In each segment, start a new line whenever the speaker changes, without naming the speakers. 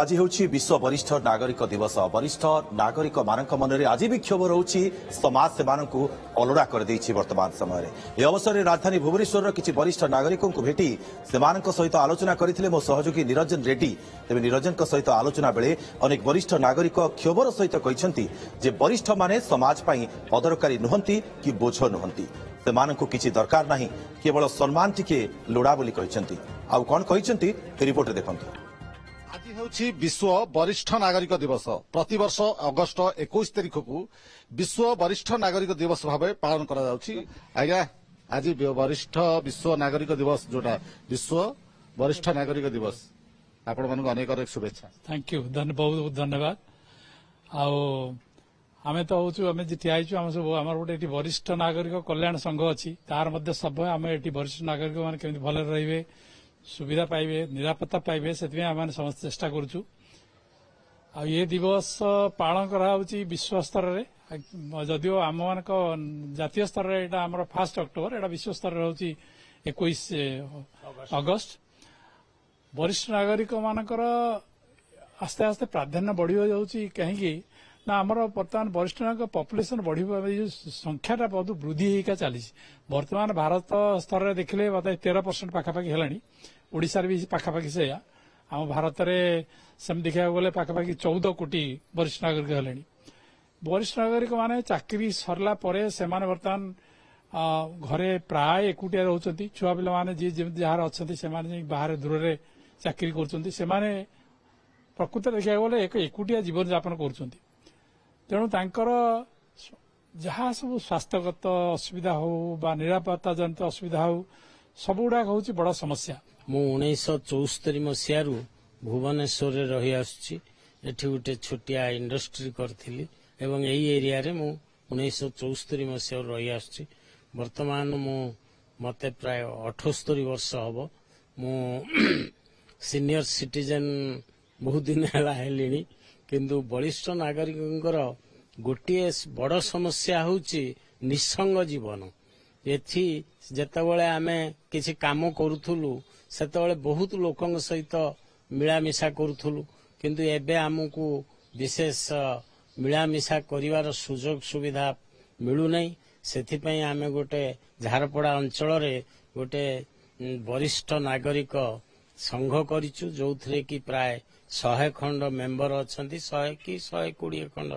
आज हूँ विश्व वरिष्ठ नागरिक दिवस। वरिष्ठ नागरिक मान मन आज भी क्षोभ रोचे समाज से अलड़ा कर वर्तमान समय यह अवसर में राजधानी भुवनेश्वर किसी वरिष्ठ नागरिकों को भेटी से सहित आलोचना करते मो सहयोगी निरंजन रेड्डी। तेज निरंजन सहित आलोचना बेले अनेक वरिष्ठ नागरिक क्षोभर सहित कहते वरिष्ठ माने समाज पाई अदरकारी नुहंती कि बोझ नुहंती से किसी दरकार नहीं केवल सम्मान टिके लोड़ा बोली कहते। आउ कौन कहते रिपोर्ट देखते।
आज हूँ विश्व वरिष्ठ नागरिक दिवस। प्रतिवर्ष अगस्ट 21 तारिख को विश्व वरिष्ठ नागरिक दिवस भाव पालन करा जाउछि। आज्ञा आज वरिष्ठ विश्व नागरिक दिवस जोटा विश्व वरिष्ठ नागरिक दिवस आपण मानक अनेक अनेक शुभेच्छा।
थैंक यू बहुत बहुत धन्यवाद। आम तो हूँ आम ठिया आम सब आम गोटे वरिष्ठ नागरिक कल्याण संघ अच्छी तार मध्य सब आम ये वरिष्ठ नागरिक मैंने केमी भले रे सुविधा पाइबे निरापत्ता पाइबे से आम समस्त चेष्टा करुचु। ये दिवस पालन कराऊँच विश्व स्तर में जदिव आम मान जातीय स्तर में यहाँ आम 1 अक्टोबर यहाँ विश्व स्तर में हूँ 21 अगस्त। वरिष्ठ नागरिक मानकर आस्ते आस्ते प्राधान्य बढ़ी जाऊँगी कहीं ना आमर बर्तमान वरिष्ठ नागरिक पॉपुलेशन बढ़ संख्याटा बहुत वृद्धि होगा चली। बर्तमान भारत स्तर में देखले 13% पाखापाखि है। ओडिशा भी पाखापाखि से आम भारत में सेम देखा गले पाखापाखि 14 कोटी वरिष्ठ नागरिक है। वरिष्ठ नागरिक माने चाकरी सरला परे से बर्तमान घरे प्राय एकुटिया रोचंती। छुआ पिला माने जी जार अच्छा से बाहर दूर से चाकरी कर प्रकृत देखा गले एक एकुटिया जीवन यापन कर तेणु तांकर जहाँ सब स्वास्थ्यगत असुविधा हो बा निरापत्ता जनित असुविधा हो सब गुड़ाक हूँ बड़ समस्या।
मु 1974 मसीह भुवनेश्वर रही आसुची। एठी गोटे छोटिया इंडस्ट्री करथिली एवं एई एरिया रे मु 1974 मसीह रही आसुची। वर्तमान मु मते प्राय 78 वर्ष हबो। मु सीनियर सिटीजन बहुत दिन हला हेलिनी किंतु वरिष्ठ नागरिकंकर गोटे बड़ समस्या होची निसंग जीवन। एथि जेतेबेले आमे किछि काम करूथुलु सेतेबेले बहुत लोकंग सहित मिलामिशा करूथुलु किंतु एबे हमकु विशेष मिलामिशा करिवार सुजोग सुविधा मिलु नै। सेथि पई आमे गोटे झारपड़ा अंचल रे गोटे वरिष्ठ नागरिक संघ करिचु जोथरे कि प्राय 100 खंड मेंबर अछंती 100 कि 120 खंड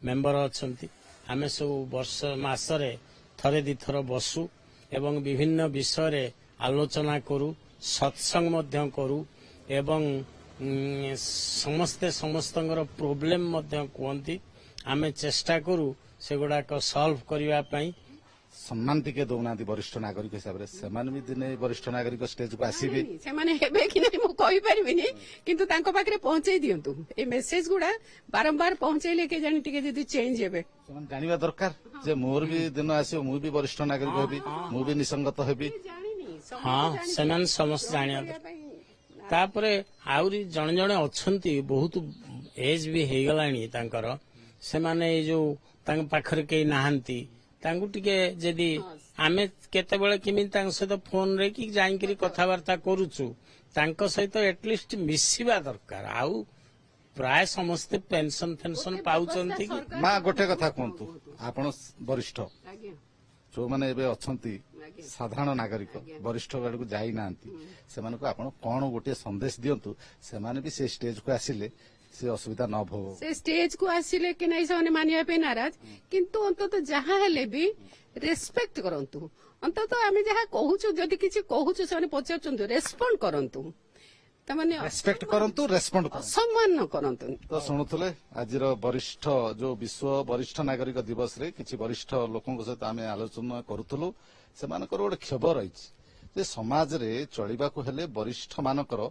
मेंबर अछंती। आमे सब वर्ष मासरे थरे दिथर बसु एवं विभिन्न विषय रे आलोचना करू सत्संग मध्य करू एवं समस्ते समस्तंगर प्रॉब्लम मध्य कहती आमे चेष्टा करू से गुड़ाक सॉल्व करबा पई।
सम्मान टिके दौना वरिष्ठ नागरिक हिसाब से भी दिने वरिष्ठ नागरिक स्टेज को आसीबे
कि नहीं कहि परिबिनी किंतु तांको पाखरे पहुंचाई दियंतु ए मेसेज गुडा बारंबार पहुंचाइले के जानि टिके जदी चेंज हेबे
समान जानिबा दरकार जे मोर भी दिन आसीओ मु भी वरिष्ठ नागरिक हेबी मु भी निसंगत हेबी।
हां समान समस्त जानिया तापरे आउरी जण जण अछंती बहुत एज भी हे गलानी तांकर से माने जो तांग पाखरे के नाहंती तांगु टिके जदी आमे केतेबेले किमिन तांग सहित फोन रे कि जाइकरी कथावार्ता करूछु तांको सहित एटलिस्ट मिसिबा दरकार। आउ प्राय समस्त पेंशन फेंशन पाउचंती कि
मा गोटे कथा कहंतु आपण वरिष्ठ जो माने एबे अछंती साधारण नागरिक वरिष्ठ गाड़ी को जाई नांती से माने को आपण कोन गोटे संदेश दियंतु से माने भी से स्टेज को आसिले से असुविधा न भो
से स्टेज को आसिले कि नहीं से मानिया पे नाराज किंतु अंतत जहाँ हेले भी रेस्पेक्ट करंतु। अंतत आमे जहाँ कहूछु जदि किछि कहूछु से पचारचंतु रेस्पोंड करंतु तमाने
रेस्पेक्ट करंतु रेस्पोंड
सम्मान न करंतु।
तो सुनुथले आजिर वरिष्ठ जो विश्व वरिष्ठ नागरिक दिवस रे किछि वरिष्ठ लोकन सहित आमे आलोचना करूथुलु से मानकर गोटे क्षोभ रही जे समाज रे चलिबा को हेले वरिष्ठ मानकर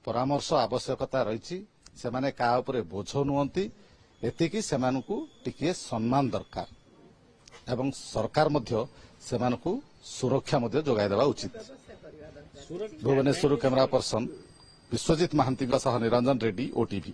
परामर्श आवश्यकता रही से माने का उपरे बोझ नुहंती एतिकी सेमानकु टिके सम्मान दरकार एवं सरकार मध्य सेमानकु सुरक्षा मध्य जोगाई देवा उचित। भुवनेश्वर कैमरा पर्सन विश्वजीत महांती सह निरंजन रेड्डी ओटीवी।